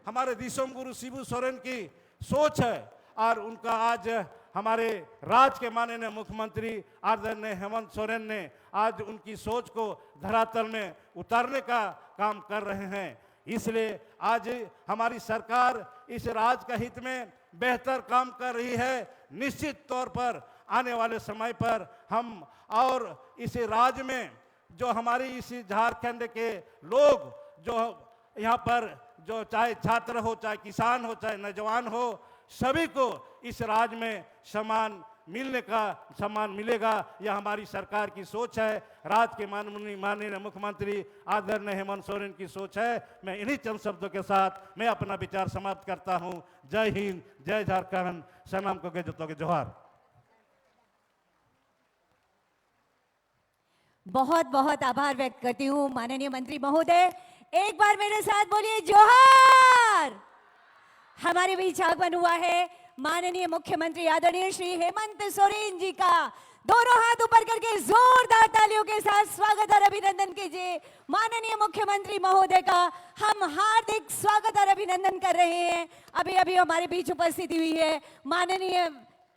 हमारे दिसोम गुरु शिबू सोरेन की सोच है और उनका आज हमारे राज्य के माननीय मुख्यमंत्री आदरणीय हेमंत सोरेन ने आज उनकी सोच को धरातल में उतारने का काम कर रहे हैं। इसलिए आज हमारी सरकार इस राज्य का हित में बेहतर काम कर रही है। निश्चित तौर पर आने वाले समय पर हम और इस राज्य में जो हमारी इस झारखंड के लोग जो यहाँ पर जो चाहे छात्र हो, चाहे किसान हो, चाहे नौजवान हो, सभी को इस राज्य में सम्मान मिलेगा। यह हमारी सरकार की सोच है। राज्य के माननीय मुख्यमंत्री आदरणीय हेमंत सोरेन की सोच है। मैं इन्हीं चंद शब्दों के साथ मैं अपना विचार समाप्त करता हूं। जय हिंद, जय झारखंड, सलाम को जतो के जोहार। बहुत बहुत आभार व्यक्त करती हूँ माननीय मंत्री महोदय। एक बार मेरे साथ बोलिए जोहार। हमारे बीच आगमन हुआ है माननीय मुख्यमंत्री आदरणीय श्री हेमंत सोरेन जी का। दोनों हाथ ऊपर करके जोरदार तालियों के साथ स्वागत और अभिनंदन कीजिए माननीय मुख्यमंत्री महोदय का। हम हार्दिक स्वागत और अभिनंदन कर रहे हैं। अभी अभी हमारे बीच उपस्थित हुई है माननीय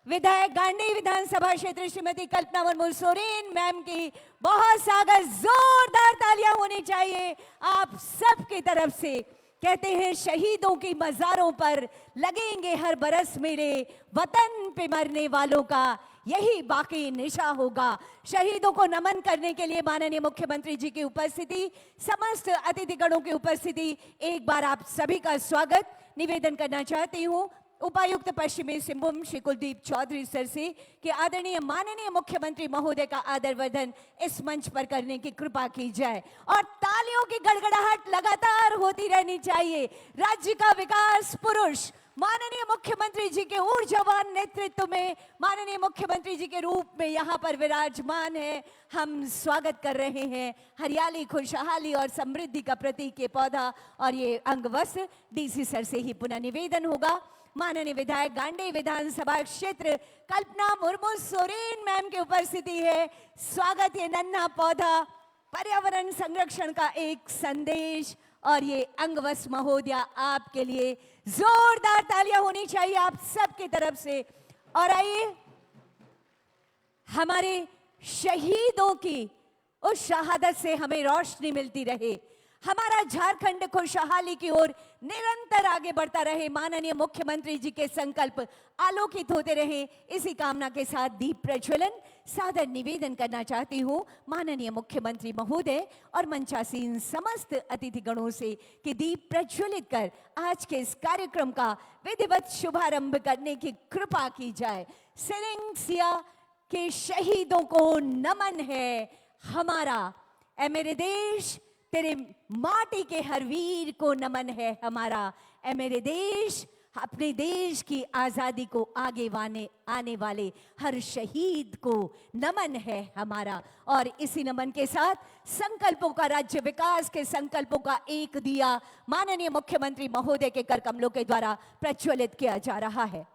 विधायक गांडी विधानसभा क्षेत्र श्रीमती कल्पना मुर्मू सोरेन मैम की। बहुत सागर जोरदार तालियां होनी चाहिए आप सबकी तरफ से। कहते हैं शहीदों की मजारों पर लगेंगे हर बरस मेरे, वतन पे मरने वालों का यही बाकी निशा होगा। शहीदों को नमन करने के लिए माननीय मुख्यमंत्री जी की उपस्थिति, समस्त अतिथिगणों की उपस्थिति, एक बार आप सभी का स्वागत निवेदन करना चाहती हूँ उपायुक्त पश्चिमी सिंहभूम श्री कुलदीप चौधरी सर से कि आदरणीय माननीय मुख्यमंत्री महोदय का आदरवर्धन इस मंच पर करने की कृपा की जाए और तालियों की गड़गड़ाहट लगातार होती रहनी चाहिए। राज्य का विकास पुरुष माननीय मुख्यमंत्री जी के ऊर्जावान नेतृत्व में माननीय मुख्यमंत्री जी के रूप में यहाँ पर विराजमान है। हम स्वागत कर रहे हैं। हरियाली, खुशहाली और समृद्धि का प्रतीक ये पौधा और ये अंगवस्त्र डीसी सर से ही पुनः निवेदन होगा। माननीय विधायक गांडी विधानसभा क्षेत्र कल्पना मुर्मू सोरेन मैम की उपस्थिति है। स्वागत। ये नन्हा पौधा पर्यावरण संरक्षण का एक संदेश और ये अंगवस्त्र महोदया आपके लिए जोरदार तालियां होनी चाहिए आप सबकी तरफ से। और आइए हमारे शहीदों की उस शहादत से हमें रोशनी मिलती रहे, हमारा झारखंड खुशहाली की ओर निरंतर आगे बढ़ता रहे, माननीय मुख्यमंत्री जी के संकल्प आलोकित होते रहे, इसी कामना के साथ दीप प्रज्वलन सादर निवेदन करना चाहती हूँ माननीय मुख्यमंत्री महोदय और मंचासीन समस्त अतिथिगणों से कि दीप प्रज्वलित कर आज के इस कार्यक्रम का विधिवत शुभारंभ करने की कृपा की जाए। सिरिंसिया के शहीदों को नमन है हमारा। ऐ मेरे देश तेरे माटी के हर वीर को नमन है हमारा। ऐ मेरे देश अपने देश की आजादी को आगे आने वाले हर शहीद को नमन है हमारा। और इसी नमन के साथ संकल्पों का, राज्य विकास के संकल्पों का एक दिया माननीय मुख्यमंत्री महोदय के कर कमलों के द्वारा प्रज्वलित किया जा रहा है।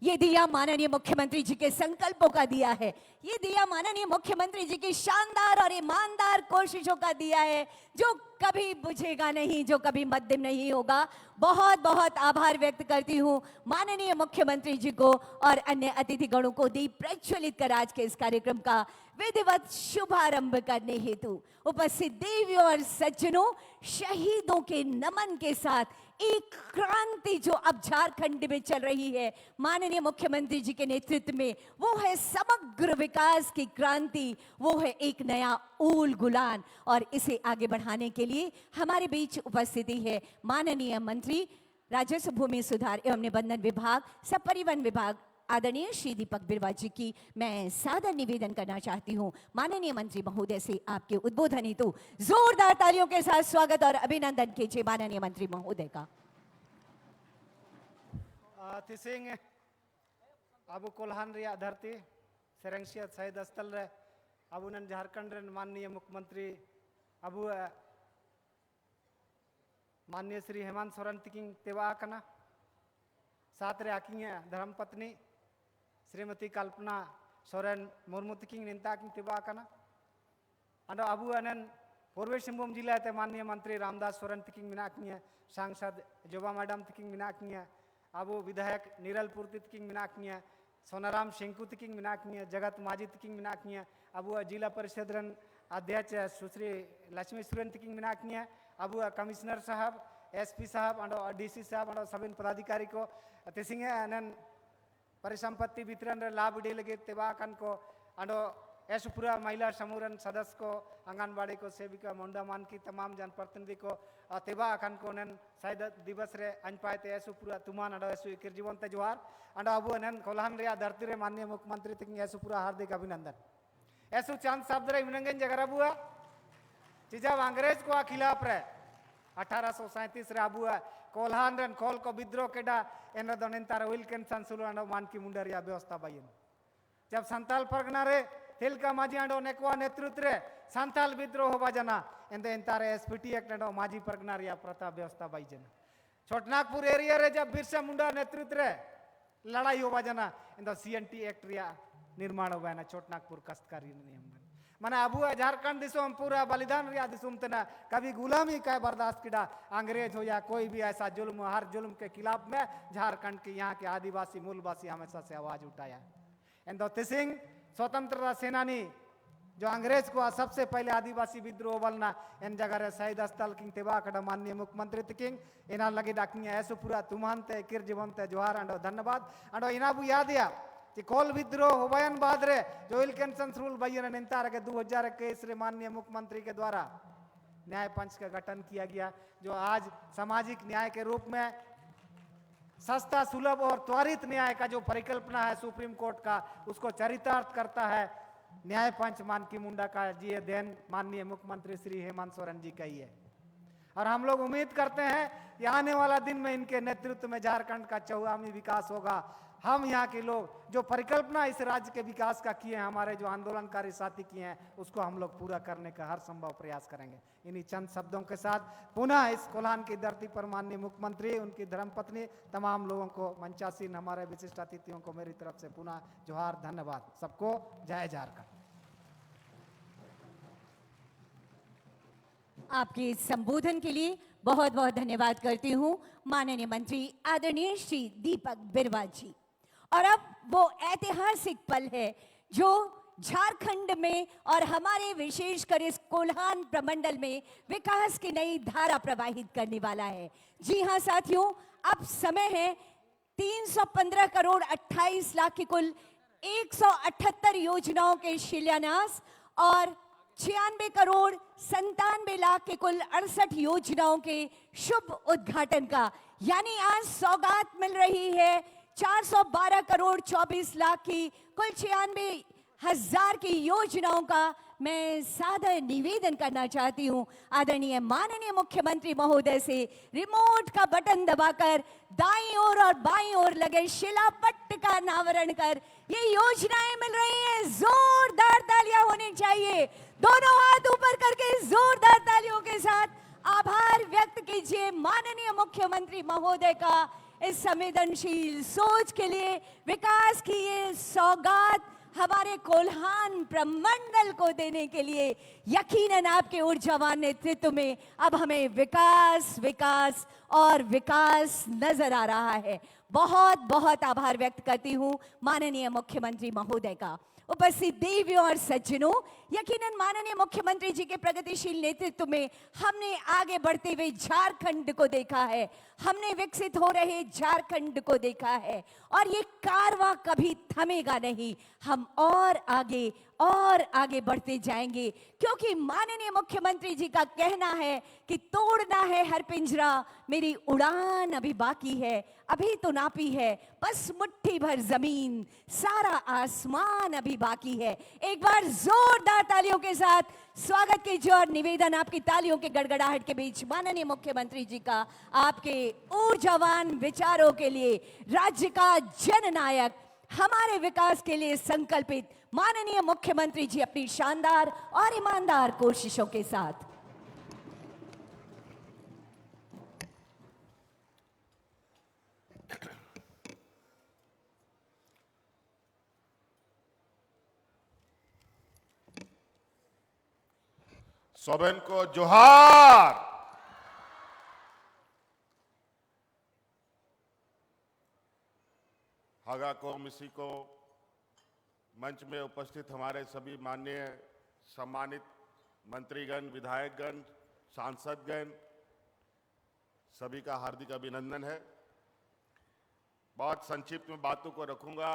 ये दिया माननीय मुख्यमंत्री जी के संकल्पों का दिया है। ये दिया माननीय मुख्यमंत्री जी की शानदार और ईमानदार कोशिशों का दिया है जो कभी बुझेगा नहीं, जो कभी मद्दम नहीं होगा। बहुत बहुत आभार व्यक्त करती हूँ माननीय मुख्यमंत्री जी को और अन्य अतिथिगणों को दीप प्रज्वलित कर आज के इस कार्यक्रम का विधिवत शुभारंभ करने हेतु। उपस्थित देवियों और सज्जनों, शहीदों के नमन के साथ एक क्रांति जो अब झारखंड में चल रही है माननीय मुख्यमंत्री जी के नेतृत्व में, वो है समग्र विकास की क्रांति, वो है एक नया ऊल गुलान। और इसे आगे बढ़ाने के लिए हमारे बीच उपस्थिति है माननीय मंत्री राजस्व, भूमि सुधार एवं निबंधन विभाग, सपरिवन विभाग आदरणीय श्री दीपक बिरवा जी की मैं सादर निवेदन करना चाहती हूं माननीय मंत्री महोदय से आपके उद्बोधन हेतु जोरदार तालियों के साथ स्वागत और अभिनंदन कीजिए माननीय मंत्री महोदय का। तिसिंग अबु कोल्हान रिया धरती सेरेंसिया शहीद स्थल रे अबू नन झारखंड रन माननीय मुख्यमंत्री अबू माननीय श्री हेमंत सोरेन तकिन तेवा कना साथ रे आकिंग धर्मपत्नी श्रीमती कल्पना सोरेन मुर्मू तकिन निंता किन तेवा कना अंडो अबू अनन पूर्वी सिंहभूम जिला ते माननीय मंत्री रामदास सोरेन तकिन मिना किया सांसद जोबा मैडम तकिन मिना किया अबू विधायक निरल पूर्ति तकिन मिना किया सोनाराम शेंकू तकिन मिना किया जगत माजी तकिन मिना किया अबू जिला परिषद रन अध्यक्ष सुश्री लक्ष्मी सुरेन तकिन मिना किया अबू कमिश्नर साहब एसपी साहब अंडो डीसी साहब अंडो सभी पदाधिकारी को तिसिंगे अनन परिसंपत्ति वितरण लाभ डे लगे तेवा कन को अंडो ऐसुपुरा महिला समूह सदस्य को आंगनबाड़ी को सेविका मोंडामान की तमाम जनप्रतिनिधि को तेवा अखन को नन शायद दिवस रे अनपाए ते ऐसुपुरा तुमान अडो ऐसु इकिर जीवन ते जोहार अंडो अबू नन कोल्हान रे धरती रे माननीय मुख्यमंत्री तक ऐसुपुरा हार्दिक अभिनंदन ऐसु चांद शब्द रे विनंगन जगह अबुआ चीजा अंग्रेज को खिलाफ रे 1837 रे अबुआ कोल्हान रन कोल को विद्रोह केडा एन दोनेंतार विल्किंसन सुलुआंडो मान की मुंडरिया व्यवस्था बायन जब संताल परगना रे तिलका माझी अंडो नेकवा नेतृत्व रे संताल विद्रोह होबा जना एंदे इंतारे एसपीटी एक्ट अंडो माझी परगना रिया प्रताप व्यवस्था बाई जना छोटनागपुर एरिया रे जब बिरसा मुंडा नेतृत्व रे लड़ाई होबा जना इंदो सीएनटी एक्ट रिया निर्माण होबा ना छोटनागपुर कष्टकारी नियम माने अबू झारखंड दिसोम पूरा बलिदान रिया दिसोम तना कभी गुलामी का बर्दाश्त किया अंग्रेज हो या कोई भी ऐसा जुल्म हर जुल्म के खिलाफ में झारखंड के यहाँ के आदिवासी मूलवासी हमेशा से आवाज उठाया एंदो तिसिंग स्वतंत्रता सेनानी जो अंग्रेज को सबसे पहले आदिवासी विद्रोह बलना इन जगह शहीद स्थल किंग तेवा कड़ा माननीय मुख्यमंत्री किंग इना लगे डाकिंग ऐसो पूरा तुमानते किर जीवनते जोहार अंडो धन्यवाद अंडो इना बु याद या कि कोल विद्रोह होबयन बाद रे जो विल्किंसन रूल बयन निंतार के 2021 रे माननीय मुख्यमंत्री के द्वारा न्याय पंच का गठन किया गया जो आज सामाजिक न्याय के रूप में सस्ता सुलभ और त्वरित न्याय का जो परिकल्पना है सुप्रीम कोर्ट का उसको चरितार्थ करता है न्याय पंच मान की मुंडा का जी देन माननीय मुख्यमंत्री श्री हेमंत सोरेन जी का ही है और हम लोग उम्मीद करते हैं कि आने वाला दिन में इनके नेतृत्व में झारखंड का चौआमी विकास होगा हम यहाँ के लोग जो परिकल्पना इस राज्य के विकास का किए हैं हमारे जो आंदोलनकारी साथी किए हैं उसको हम लोग पूरा करने का हर संभव प्रयास करेंगे इन्हीं चंद शब्दों के साथ पुनः इस कोल्हान की धरती पर माननीय मुख्यमंत्री उनकी धर्मपत्नी तमाम लोगों को मंचासीन हमारे विशिष्ट अतिथियों को मेरी तरफ से पुनः जोहार धन्यवाद सबको जय झारखंड। आपके संबोधन के लिए बहुत बहुत धन्यवाद करती हूँ माननीय मंत्री आदरणीय श्री दीपक बिरवा जी। और अब वो ऐतिहासिक पल है जो झारखंड में और हमारे विशेषकर इस कोल्हान प्रमंडल में विकास की नई धारा प्रवाहित करने वाला है। जी हाँ साथियों, अब समय है 315 करोड़ 28 लाख की कुल 178 योजनाओं के शिलान्यास और 96 करोड़ 97 लाख के कुल 68 योजनाओं के शुभ उद्घाटन का, यानी आज सौगात मिल रही है 412 करोड़ 24 लाख की कुल 96,000 की योजनाओं का। मैं सादर निवेदन करना चाहती हूं आदरणीय माननीय मुख्यमंत्री महोदय से रिमोट का बटन दबाकर दाईं ओर और बाईं ओर लगे शिलापट्ट का अनावरण कर ये योजनाएं मिल रही हैं। जोरदार तालियां होनी चाहिए, दोनों हाथ ऊपर करके जोरदार तालियों के साथ आभार व्यक्त कीजिए माननीय मुख्यमंत्री महोदय का इस संवेदनशील सोच के लिए। विकास की ये सौगात हमारे कोल्हान प्रमंडल को देने के लिए यकीनन आपके ऊर्जावान नेतृत्व में अब हमें विकास विकास और विकास नजर आ रहा है। बहुत बहुत आभार व्यक्त करती हूं माननीय मुख्यमंत्री महोदय का। उपस्थित देवियों और सज्जनों, यकीनन माननीय मुख्यमंत्री जी के प्रगतिशील नेतृत्व में हमने आगे बढ़ते हुए झारखंड को देखा है, हमने विकसित हो रहे झारखंड को देखा है और ये कारवां कभी थमेगा नहीं। हम और आगे बढ़ते जाएंगे क्योंकि माननीय मुख्यमंत्री जी का कहना है कि तोड़ना है हर पिंजरा, मेरी उड़ान अभी बाकी है, अभी तो नापी है बस मुट्ठी भर जमीन, सारा आसमान अभी बाकी है। एक बार जोरदार तालियों के साथ स्वागत कीजिए और निवेदन आपकी तालियों के गड़गड़ाहट के बीच माननीय मुख्यमंत्री जी का आपके ऊर्जावान विचारों के लिए, राज्य का जननायक, हमारे विकास के लिए संकल्पित माननीय मुख्यमंत्री जी अपनी शानदार और ईमानदार कोशिशों के साथ। सोबेन को जोहार। हागा को मिसी को मंच में उपस्थित हमारे सभी माननीय सम्मानित मंत्रीगण, विधायकगण, सांसदगण, सभी का हार्दिक अभिनंदन है। बहुत संक्षिप्त में बातों को रखूंगा।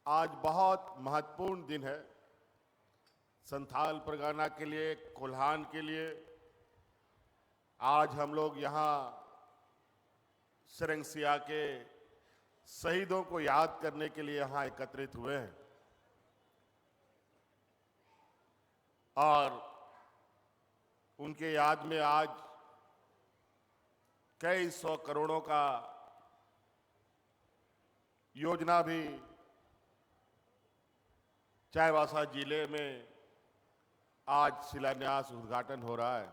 आज बहुत महत्वपूर्ण दिन है संथाल परगना के लिए, कोल्हान के लिए। आज हम लोग यहाँ सिरंगसिया के शहीदों को याद करने के लिए यहाँ एकत्रित हुए हैं और उनके याद में आज कई 100 करोड़ों का योजना भी चाईबासा जिले में आज शिलान्यास उद्घाटन हो रहा है।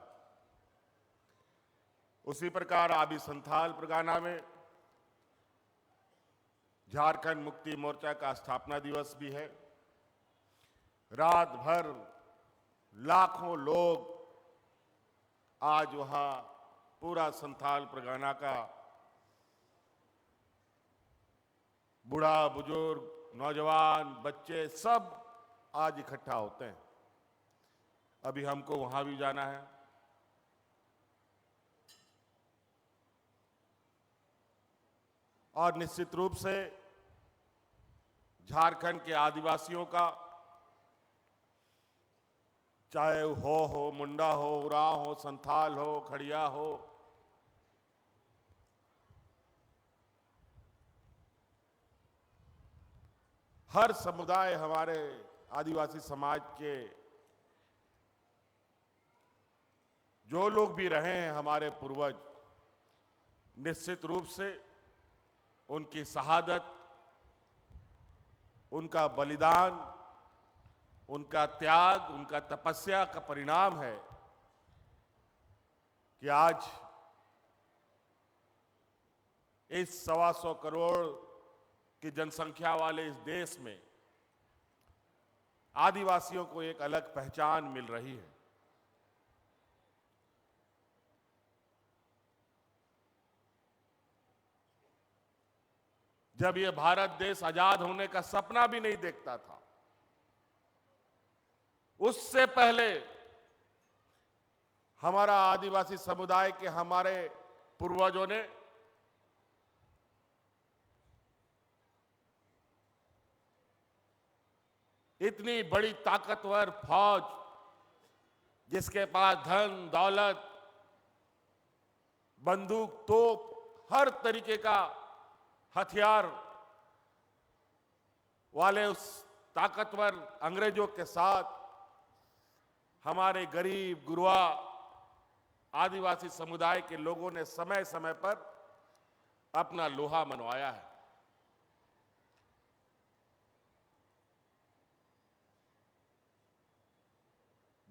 उसी प्रकार आबी संथाल परगना में झारखंड मुक्ति मोर्चा का स्थापना दिवस भी है। रात भर लाखों लोग आज वहां पूरा संथाल परगना का बूढ़ा, बुजुर्ग, नौजवान, बच्चे सब आज इकट्ठा होते हैं। अभी हमको वहां भी जाना है। और निश्चित रूप से झारखंड के आदिवासियों का, चाहे हो मुंडा हो, उरांव हो, संथाल हो, खड़िया हो, हर समुदाय हमारे आदिवासी समाज के जो लोग भी रहे हैं, हमारे पूर्वज, निश्चित रूप से उनकी शहादत, उनका बलिदान, उनका त्याग, उनका तपस्या का परिणाम है कि आज इस 125 करोड़ की जनसंख्या वाले इस देश में आदिवासियों को एक अलग पहचान मिल रही है। जब ये भारत देश आजाद होने का सपना भी नहीं देखता था, उससे पहले हमारा आदिवासी समुदाय के हमारे पूर्वजों ने इतनी बड़ी ताकतवर फौज, जिसके पास धन, दौलत, बंदूक, तोप, हर तरीके का हथियार वाले उस ताकतवर अंग्रेजों के साथ हमारे गरीब गुरबा आदिवासी समुदाय के लोगों ने समय समय पर अपना लोहा मनवाया है।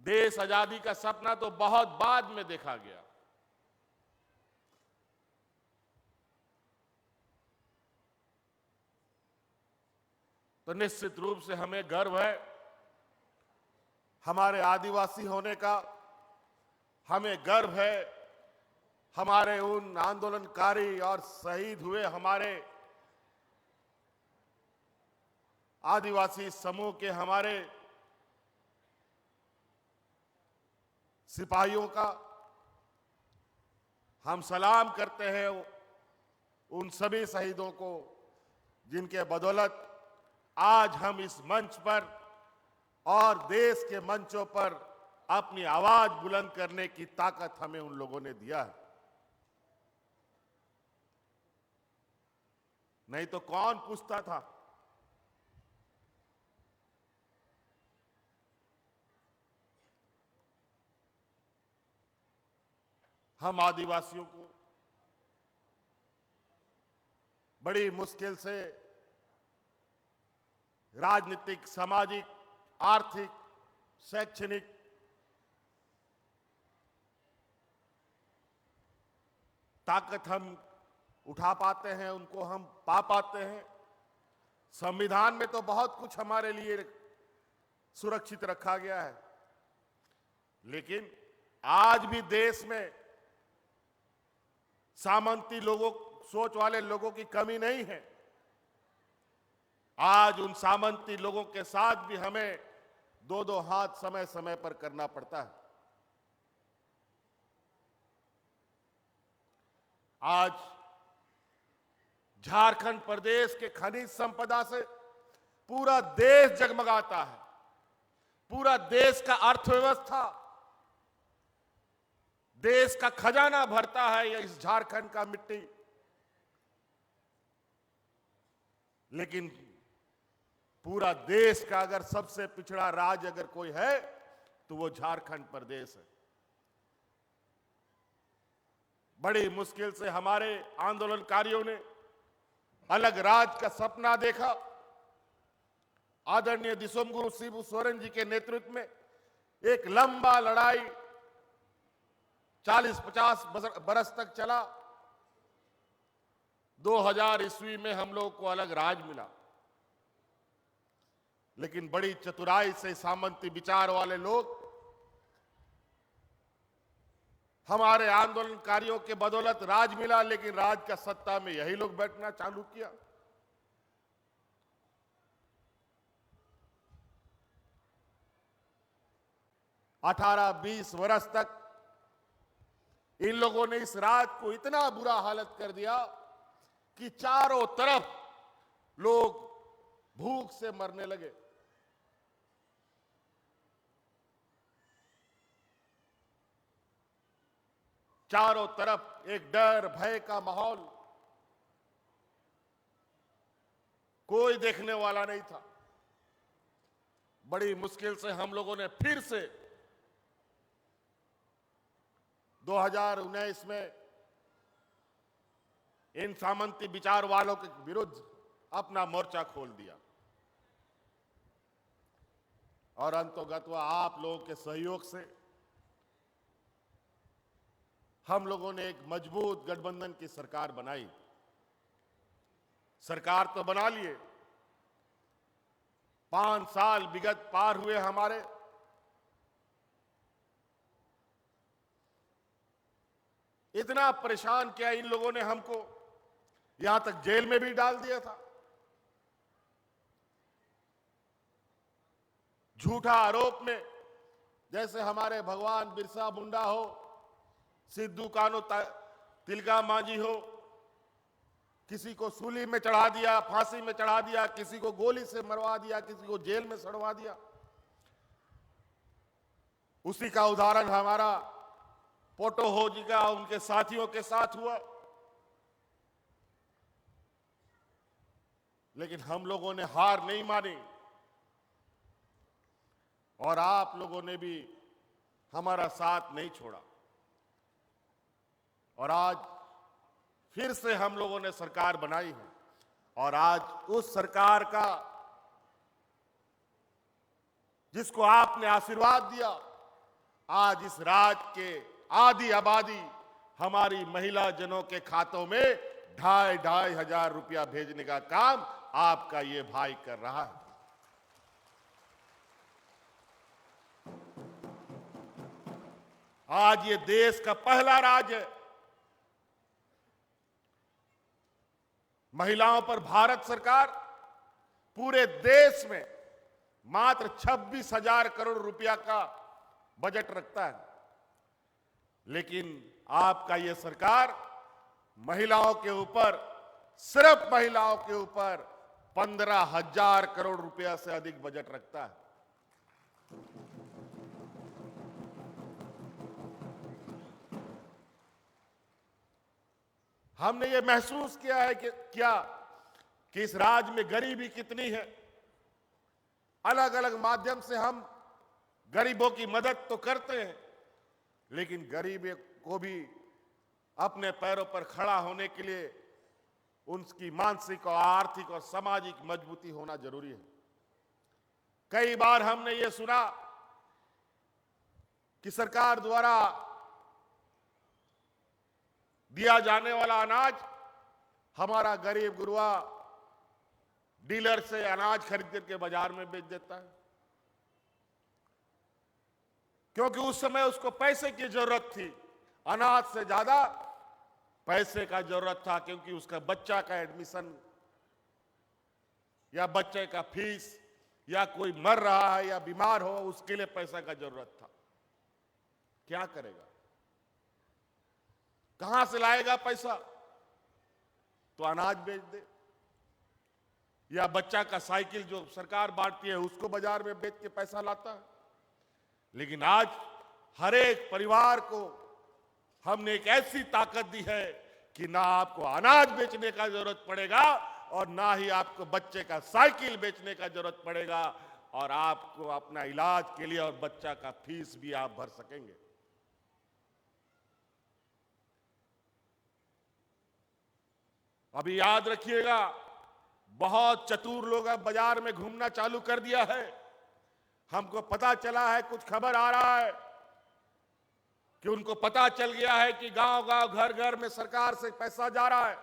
देश आजादी का सपना तो बहुत बाद में देखा गया। तो निश्चित रूप से हमें गर्व है हमारे आदिवासी होने का। हमें गर्व है हमारे उन आंदोलनकारी और शहीद हुए हमारे आदिवासी समूह के हमारे सिपाहियों का। हम सलाम करते हैं उन सभी शहीदों को जिनके बदौलत आज हम इस मंच पर और देश के मंचों पर अपनी आवाज बुलंद करने की ताकत हमें उन लोगों ने दिया है। नहीं तो कौन पूछता था? हम आदिवासियों को बड़ी मुश्किल से राजनीतिक, सामाजिक, आर्थिक, शैक्षणिक ताकत हम उठा पाते हैं, उनको हम पा पाते हैं। संविधान में तो बहुत कुछ हमारे लिए सुरक्षित रखा गया है, लेकिन आज भी देश में सामंती लोगों, सोच वाले लोगों की कमी नहीं है। आज उन सामंती लोगों के साथ भी हमें दो दो हाथ समय समय पर करना पड़ता है। आज झारखंड प्रदेश के खनिज संपदा से पूरा देश जगमगाता है। पूरा देश का अर्थव्यवस्था, देश का खजाना भरता है ये इस झारखंड का मिट्टी। लेकिन पूरा देश का अगर सबसे पिछड़ा राज्य अगर कोई है तो वो झारखंड प्रदेश है। बड़ी मुश्किल से हमारे आंदोलनकारियों ने अलग राज्य का सपना देखा। आदरणीय दिसोम गुरु शिबू सोरेन जी के नेतृत्व में एक लंबा लड़ाई 40-50 बरस तक चला। 2000 ईस्वी में हम लोग को अलग राज मिला, लेकिन बड़ी चतुराई से सामंती विचार वाले लोग हमारे आंदोलनकारियों के बदौलत राज मिला, लेकिन राज का सत्ता में यही लोग बैठना चालू किया। अठारह 20 वर्ष तक इन लोगों ने इस राज को इतना बुरा हालत कर दिया कि चारों तरफ लोग भूख से मरने लगे। चारों तरफ एक डर भय का माहौल, कोई देखने वाला नहीं था। बड़ी मुश्किल से हम लोगों ने फिर से 2019 में इन सामंती विचार वालों के विरुद्ध अपना मोर्चा खोल दिया और अंतोगत्वा आप लोगों के सहयोग से हम लोगों ने एक मजबूत गठबंधन की सरकार बनाई। सरकार तो बना लिए, 5 साल विगत पार हुए हमारे। इतना परेशान किया इन लोगों ने हमको, यहां तक जेल में भी डाल दिया था। झूठा आरोप में, जैसे हमारे भगवान बिरसा मुंडा हो, सिद्धू कान्हू तिलका मांझी हो, किसी को सूली में चढ़ा दिया, फांसी में चढ़ा दिया, किसी को गोली से मरवा दिया, किसी को जेल में सड़वा दिया। उसी का उदाहरण हमारा पोटो हो जी का उनके साथियों के साथ हुआ। लेकिन हम लोगों ने हार नहीं मानी और आप लोगों ने भी हमारा साथ नहीं छोड़ा और आज फिर से हम लोगों ने सरकार बनाई है और आज उस सरकार का, जिसको आपने आशीर्वाद दिया, आज इस राज्य के आधी आबादी हमारी महिला जनों के खातों में 2,500 हजार रुपया भेजने का काम आपका ये भाई कर रहा है। आज ये देश का पहला राज्य है। महिलाओं पर भारत सरकार पूरे देश में मात्र 26,000 करोड़ रुपया का बजट रखता है, लेकिन आपका यह सरकार महिलाओं के ऊपर, सिर्फ महिलाओं के ऊपर 15,000 करोड़ रुपया से अधिक बजट रखता है। हमने ये महसूस किया है कि इस राज्य में गरीबी कितनी है। अलग अलग माध्यम से हम गरीबों की मदद तो करते हैं, लेकिन गरीब को भी अपने पैरों पर खड़ा होने के लिए उनकी मानसिक और आर्थिक और सामाजिक मजबूती होना जरूरी है। कई बार हमने ये सुना कि सरकार द्वारा दिया जाने वाला अनाज हमारा गरीब गुरुआ डीलर से अनाज खरीद करके बाजार में बेच देता है, क्योंकि उस समय उसको पैसे की जरूरत थी। अनाज से ज्यादा पैसे का जरूरत था, क्योंकि उसका बच्चा का एडमिशन या बच्चे का फीस या कोई मर रहा है या बीमार हो, उसके लिए पैसा का जरूरत था। क्या करेगा, कहां से लाएगा पैसा? तो अनाज बेच दे, या बच्चा का साइकिल जो सरकार बांटती है उसको बाजार में बेच के पैसा लाता है। लेकिन आज हर एक परिवार को हमने एक ऐसी ताकत दी है कि ना आपको अनाज बेचने का जरूरत पड़ेगा और ना ही आपको बच्चे का साइकिल बेचने का जरूरत पड़ेगा, और आपको अपना इलाज के लिए और बच्चा का फीस भी आप भर सकेंगे। अभी याद रखिएगा, बहुत चतुर लोग अब बाजार में घूमना चालू कर दिया है। हमको पता चला है, कुछ खबर आ रहा है कि उनको पता चल गया है कि गांव-गांव, घर-घर में सरकार से पैसा जा रहा है।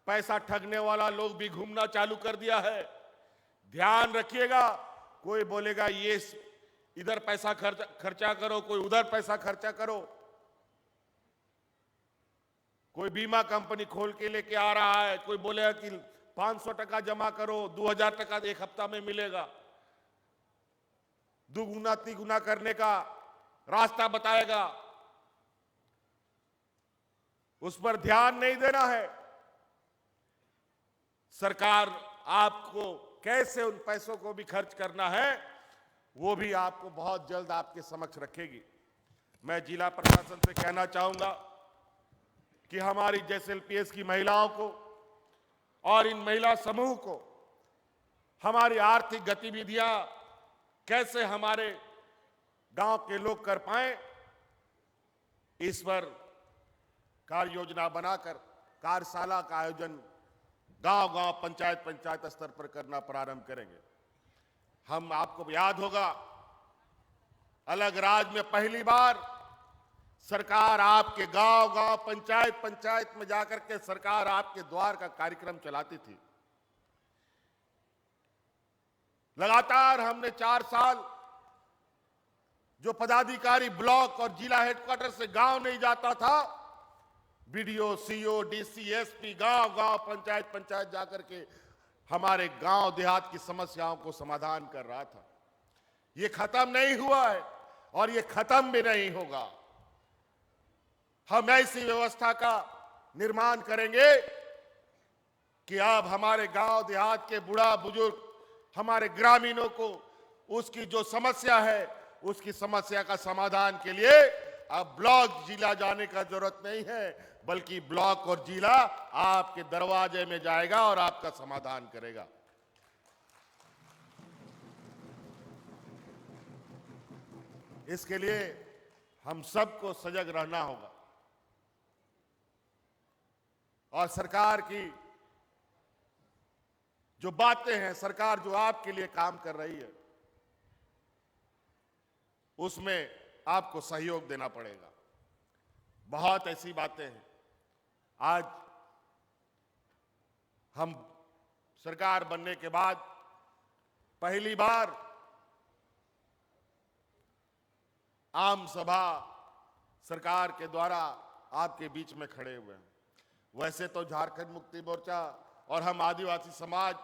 पैसा ठगने वाला लोग भी घूमना चालू कर दिया है। ध्यान रखिएगा, कोई बोलेगा ये इधर पैसा खर्चा करो, कोई उधर पैसा खर्चा करो। कोई बीमा कंपनी खोल के लेके आ रहा है, कोई बोलेगा कि 500 टका जमा करो, 2000 टका एक हफ्ता में मिलेगा। दुगुना तिगुना करने का रास्ता बताएगा, उस पर ध्यान नहीं देना है। सरकार आपको कैसे उन पैसों को भी खर्च करना है, वो भी आपको बहुत जल्द आपके समक्ष रखेगी। मैं जिला प्रशासन से कहना चाहूंगा कि हमारी JSLPS की महिलाओं को और इन महिला समूह को हमारी आर्थिक गतिविधियां कैसे हमारे गांव के लोग कर पाए, इस पर कार्य योजना बनाकर कार्यशाला का आयोजन गांव-गांव, पंचायत स्तर पर करना प्रारंभ करेंगे। हम, आपको याद होगा, अलग राज्य में पहली बार सरकार आपके गांव-गांव, पंचायत में जाकर के सरकार आपके द्वार का कार्यक्रम चलाती थी। लगातार हमने 4 साल जो पदाधिकारी ब्लॉक और जिला हेडक्वार्टर से गांव नहीं जाता था, BDO, CO, DC, SP गांव-गांव, पंचायत जाकर के हमारे गांव देहात की समस्याओं को समाधान कर रहा था। ये खत्म नहीं हुआ है और ये खत्म भी नहीं होगा। हम ऐसी व्यवस्था का निर्माण करेंगे कि अब हमारे गांव देहात के बूढ़ा बुजुर्ग, हमारे ग्रामीणों को उसकी जो समस्या है, उसकी समस्या का समाधान के लिए अब ब्लॉक जिला जाने का जरूरत नहीं है, बल्कि ब्लॉक और जिला आपके दरवाजे में जाएगा और आपका समाधान करेगा। इसके लिए हम सबको सजग रहना होगा और सरकार की जो बातें हैं, सरकार जो आपके लिए काम कर रही है, उसमें आपको सहयोग देना पड़ेगा। बहुत ऐसी बातें हैं। आज हम सरकार बनने के बाद पहली बार आम सभा सरकार के द्वारा आपके बीच में खड़े हुए हैं। वैसे तो झारखंड मुक्ति मोर्चा और हम आदिवासी समाज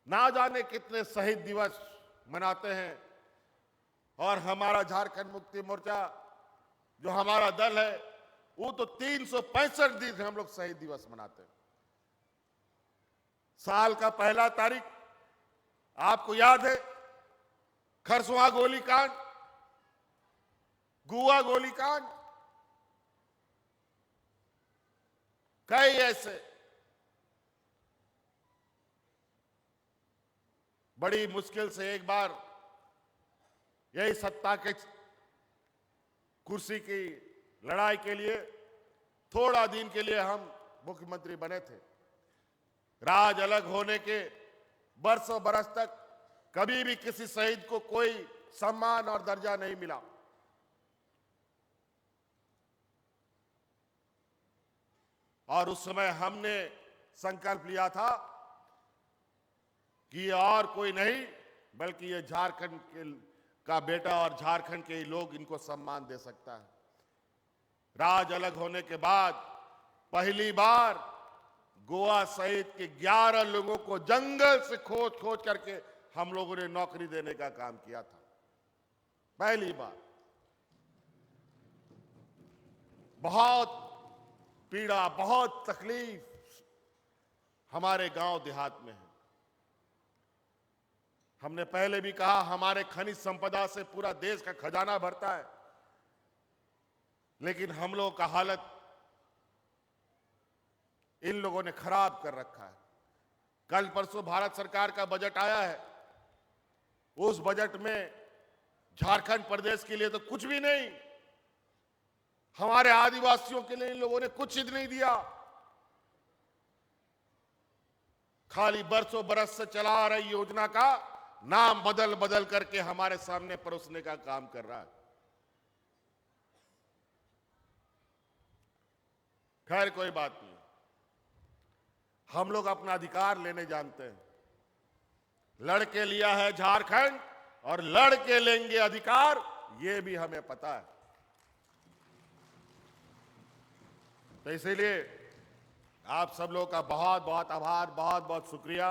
ना जाने कितने शहीद दिवस मनाते हैं, और हमारा झारखंड मुक्ति मोर्चा जो हमारा दल है, वो तो 365 दिन हम लोग शहीद दिवस मनाते हैं। साल का पहला तारीख आपको याद है, खरसुआ गोलीकांड, गुआ गोलीकांड, कई ऐसे बड़ी मुश्किल से एक बार यही सत्ता के कुर्सी की लड़ाई के लिए थोड़ा दिन के लिए हम मुख्यमंत्री बने थे। राज अलग होने के बरसों बरस तक कभी भी किसी शहीद को कोई सम्मान और दर्जा नहीं मिला। और उस समय हमने संकल्प लिया था कि ये और कोई नहीं बल्कि ये झारखंड का बेटा और झारखंड के ही लोग इनको सम्मान दे सकता है। राज अलग होने के बाद पहली बार गोवा सहित के 11 लोगों को जंगल से खोज खोज करके हम लोगों ने नौकरी देने का काम किया था, पहली बार। बहुत पीड़ा, बहुत तकलीफ हमारे गांव देहात में है। हमने पहले भी कहा हमारे खनिज संपदा से पूरा देश का खजाना भरता है, लेकिन हम लोगों का हालत इन लोगों ने खराब कर रखा है। कल परसों भारत सरकार का बजट आया है, उस बजट में झारखंड प्रदेश के लिए तो कुछ भी नहीं, हमारे आदिवासियों के लिए इन लोगों ने कुछ ही नहीं दिया। खाली बरसों बरस से चला आ रही योजना का नाम बदल बदल करके हमारे सामने परोसने का काम कर रहा है। खैर कोई बात नहीं, हम लोग अपना अधिकार लेने जानते हैं। लड़के लिया है झारखंड और लड़के लेंगे अधिकार, ये भी हमें पता है। तो इसीलिए आप सब लोगों का बहुत बहुत आभार, बहुत बहुत शुक्रिया।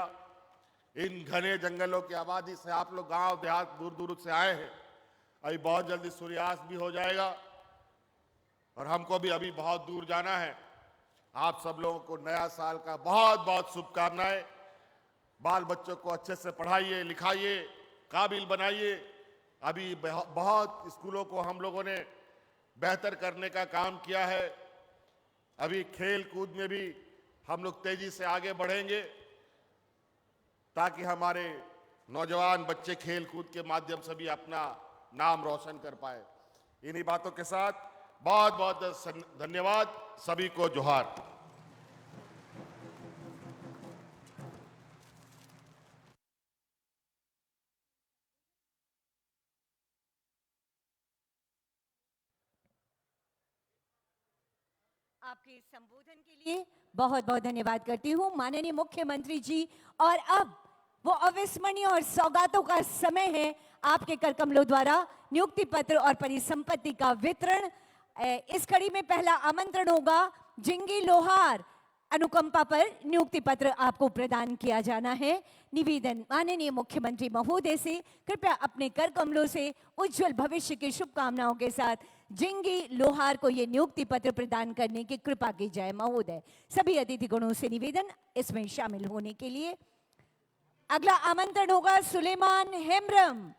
इन घने जंगलों की आबादी से आप लोग गांव देहात दूर दूर से आए हैं। अभी बहुत जल्दी सूर्यास्त भी हो जाएगा और हमको भी अभी बहुत दूर जाना है। आप सब लोगों को नया साल का बहुत बहुत शुभकामनाएं। बाल बच्चों को अच्छे से पढ़ाइए, लिखाइए, काबिल बनाइए। अभी बहुत स्कूलों को हम लोगों ने बेहतर करने का काम किया है। अभी खेल कूद में भी हम लोग तेजी से आगे बढ़ेंगे ताकि हमारे नौजवान बच्चे खेल कूद के माध्यम से भी अपना नाम रोशन कर पाए। इन्हीं बातों के साथ बहुत बहुत धन्यवाद। सभी को जोहार। आपके संबोधन के लिए बहुत बहुत धन्यवाद करती हूँ माननीय मुख्यमंत्री जी। और अब वो अविस्मरणीय और सौगातों का समय है। आपके कर कमलों द्वारा नियुक्ति पत्र और परिसंपत्ति का वितरण। इस कड़ी में पहला आमंत्रण होगा जिंगी लोहार अनुकंपा पर नियुक्ति पत्र आपको प्रदान किया जाना है। निवेदन माननीय मुख्यमंत्री महोदय से कृपया अपने कर कमलों से उज्जवल भविष्य की शुभकामनाओं के साथ जिंगी लोहार को ये नियुक्ति पत्र प्रदान करने की कृपा की जाए। महोदय, सभी अतिथि गणों से निवेदन इसमें शामिल होने के लिए। अगला आमंत्रण होगा सुलेमान हेम्ब्रम।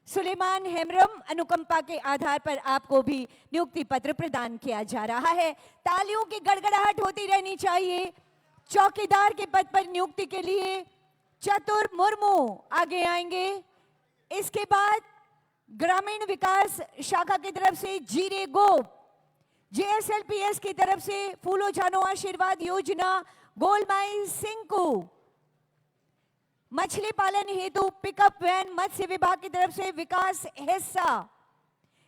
सुलेमान हेम्ब्रम अनुकंपा के आधार पर आपको भी नियुक्ति पत्र प्रदान किया जा रहा है। तालियों की गड़गड़ाहट होती रहनी चाहिए। चौकीदार के पद पर नियुक्ति के लिए चतुर मुर्मू आगे आएंगे। इसके बाद ग्रामीण विकास शाखा की तरफ से जीरे गोप, जेएसएलपीएस की तरफ से फूलो जानो आशीर्वाद योजना गोलमाई सिंकू, मछली पालन हेतु पिकअप वैन मत्स्य विभाग की तरफ से विकास हिस्सा।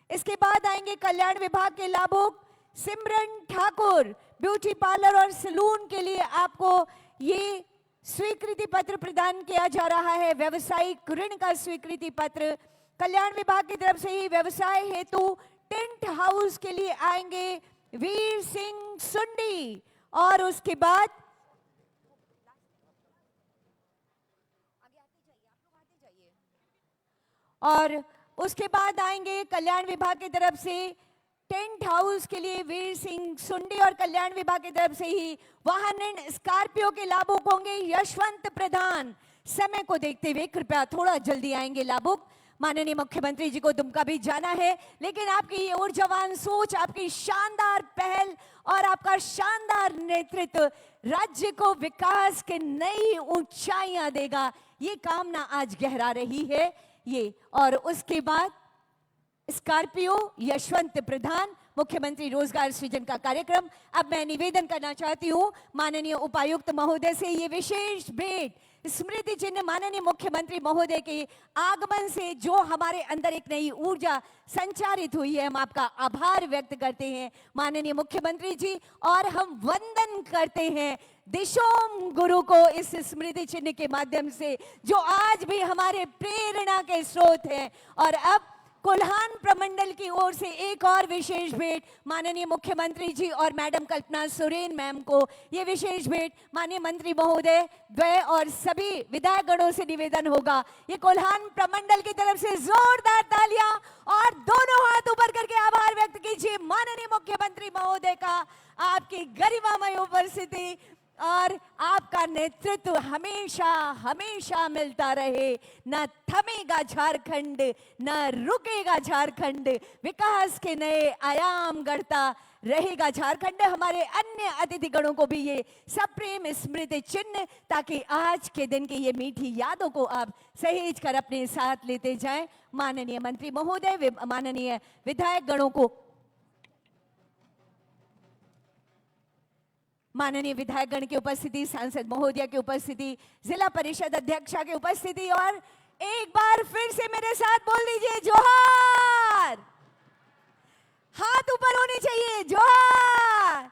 इसके बाद आएंगे कल्याण विभाग के लाभुक सिमरन ठाकुर। ब्यूटी पार्लर और सैलून के लिए आपको ये स्वीकृति पत्र प्रदान किया जा रहा है। व्यवसायिक ऋण का स्वीकृति पत्र कल्याण विभाग की तरफ से ही। व्यवसाय हेतु टेंट हाउस के लिए आएंगे वीर सिंह सुंडी। और उसके बाद आएंगे कल्याण विभाग की तरफ से टेंट हाउस के लिए वीर सिंह सुंडी। और कल्याण विभाग की तरफ से ही वाहन ऋण स्कॉर्पियो के लाभुक होंगे यशवंत प्रधान। समय को देखते हुए कृपया थोड़ा जल्दी आएंगे लाभुक। माननीय मुख्यमंत्री जी को दुमका भी जाना है, लेकिन आपकी ये ऊर्जावान सोच, आपकी शानदार पहल और आपका शानदार नेतृत्व राज्य को विकास के नई ऊंचाइयां देगा, ये कामना आज गहरा रही है ये। और उसके बाद स्कॉर्पियो यशवंत प्रधान मुख्यमंत्री रोजगार सृजन का कार्यक्रम। अब मैं निवेदन करना चाहती हूं माननीय उपायुक्त महोदय से ये विशेष भेंट स्मृति चिन्ह माननीय मुख्यमंत्री महोदय के आगमन से जो हमारे अंदर एक नई ऊर्जा संचारित हुई है, हम आपका आभार व्यक्त करते हैं माननीय मुख्यमंत्री जी, और हम वंदन करते हैं दिशोम गुरु को इस स्मृति चिन्ह के माध्यम से, जो आज भी हमारे प्रेरणा के स्रोत हैं। और अब कोल्हान प्रमंडल की ओर से एक और विशेष भेंट माननीय मुख्यमंत्री जी और मैडम कल्पना सोरेन मैम को, ये विशेष भेंट माननीय मंत्री महोदय द्वय और सभी विधायकगणों से निवेदन होगा, ये कोल्हान प्रमंडल की तरफ से जोरदार तालियां और दोनों हाथ ऊपर करके आभार व्यक्त कीजिए माननीय मुख्यमंत्री महोदय का, आपकी गरिमामय उपस्थिति और आपका नेतृत्व हमेशा हमेशा मिलता रहे। न थमेगा झारखंड, न रुकेगा झारखंड, विकास के नए आयाम गढ़ता रहेगा झारखंड। हमारे अन्य अतिथिगणों को भी ये सप्रेम स्मृति चिन्ह, ताकि आज के दिन की ये मीठी यादों को आप सहेज कर अपने साथ लेते जाएं। माननीय मंत्री महोदय, माननीय विधायक गणों को, माननीय विधायकगण की उपस्थिति, सांसद महोदय की उपस्थिति, जिला परिषद अध्यक्षा की उपस्थिति, और एक बार फिर से मेरे साथ बोल दीजिए जोहार, हाथ ऊपर होने चाहिए, जोहार।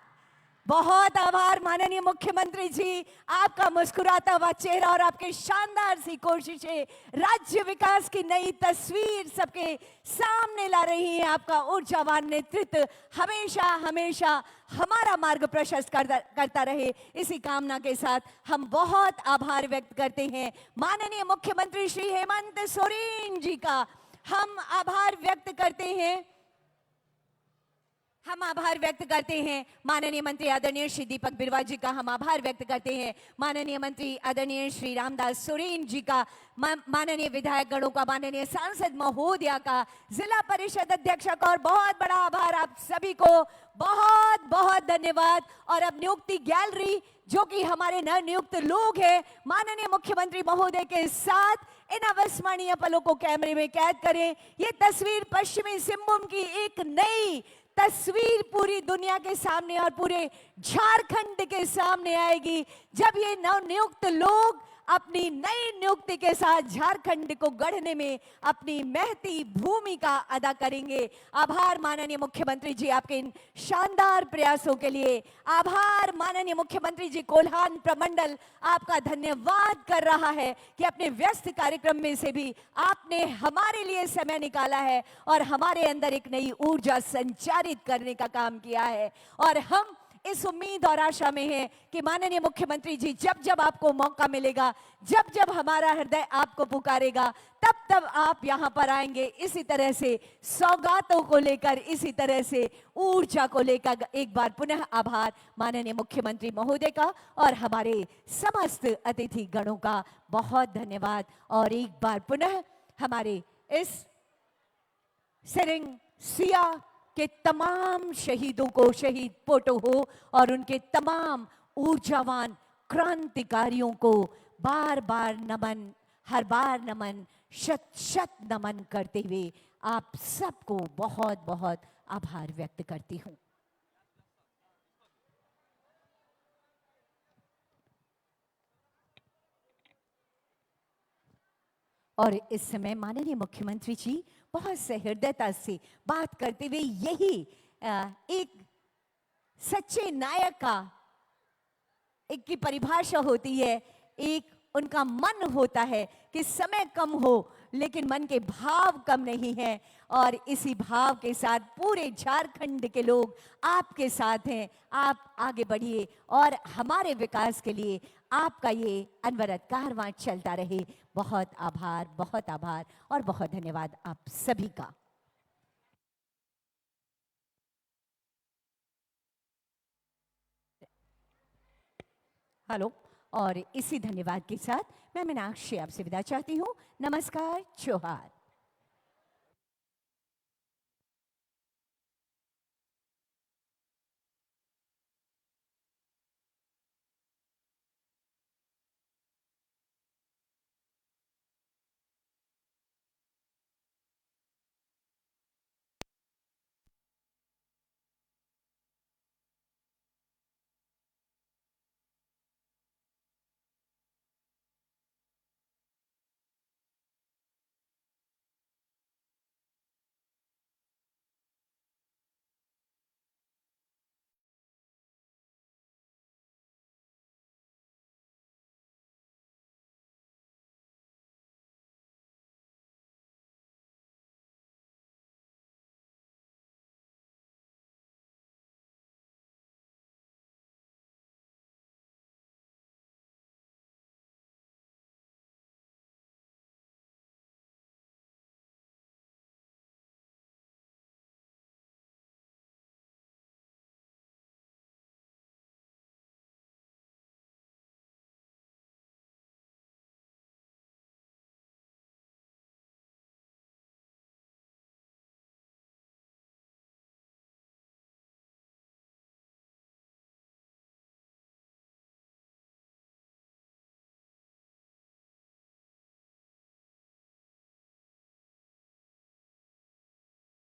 बहुत आभार माननीय मुख्यमंत्री जी, आपका मुस्कुराता हुआ चेहरा और आपके शानदार सी कोशिशें राज्य विकास की नई तस्वीर सबके सामने ला रही हैं। आपका ऊर्जावान नेतृत्व हमेशा हमेशा हमारा मार्ग प्रशस्त करता रहे, इसी कामना के साथ हम बहुत आभार व्यक्त करते हैं माननीय मुख्यमंत्री श्री हेमंत सोरेन जी का। हम आभार व्यक्त करते हैं, हम आभार व्यक्त करते हैं माननीय मंत्री आदरणीय श्री दीपक बिरवा जी का, हम आभार व्यक्त करते हैं माननीय मंत्री आदरणीय श्री रामदास सोरेन जी का, माननीय विधायक गणों का, माननीय सांसद महोदया का, जिला परिषद अध्यक्ष का, और बहुत बड़ा आभार आप सभी को, बहुत बहुत धन्यवाद। और अब नियुक्ति गैलरी, जो कि हमारे नवनियुक्त लोग हैं, माननीय मुख्यमंत्री महोदय के साथ इन अविस्मरणीय पलों को कैमरे में कैद करें। ये तस्वीर पश्चिमी सिंहभूम की एक नई तस्वीर पूरी दुनिया के सामने और पूरे झारखंड के सामने आएगी, जब ये नवनियुक्त लोग अपनी नई नियुक्ति के साथ झारखंड को गढ़ने में अपनी महती भूमिका अदा करेंगे। आभार माननीय मुख्यमंत्री जी आपके इन शानदार प्रयासों के लिए। आभार माननीय मुख्यमंत्री जी, कोल्हान प्रमंडल आपका धन्यवाद कर रहा है कि अपने व्यस्त कार्यक्रम में से भी आपने हमारे लिए समय निकाला है और हमारे अंदर एक नई ऊर्जा संचारित करने का काम किया है। और हम इस उम्मीद और आशा में है कि माननीय मुख्यमंत्री जी, जब जब आपको मौका मिलेगा, जब जब हमारा हृदय आपको पुकारेगा, तब तब आप यहाँ पर आएंगे, इसी तरह से सौगातों को लेकर, इसी तरह से ऊर्जा को लेकर। एक बार पुनः आभार माननीय मुख्यमंत्री महोदय का और हमारे समस्त अतिथि गणों का बहुत धन्यवाद। और एक बार पुनः हमारे इस सिरिंग सिया के तमाम शहीदों को शहीद पोटो हो और उनके तमाम ऊर्जावान क्रांतिकारियों को बार बार नमन, हर बार नमन, शत शत नमन करते हुए आप सबको बहुत बहुत आभार व्यक्त करती हूं। और इस समय माननीय मुख्यमंत्री जी बहुत सहृदयता से बात करते हुए यही एक सच्चे नायक का एक की परिभाषा होती है, एक उनका मन होता है कि समय कम हो लेकिन मन के भाव कम नहीं है। और इसी भाव के साथ पूरे झारखंड के लोग आपके साथ हैं। आप आगे बढ़िए और हमारे विकास के लिए आपका ये अनवरत कारवां चलता रहे। बहुत आभार और बहुत धन्यवाद आप सभी का। हेलो, और इसी धन्यवाद के साथ मैं मीनाक्षी आपसे विदा चाहती हूँ। नमस्कार, जोहार।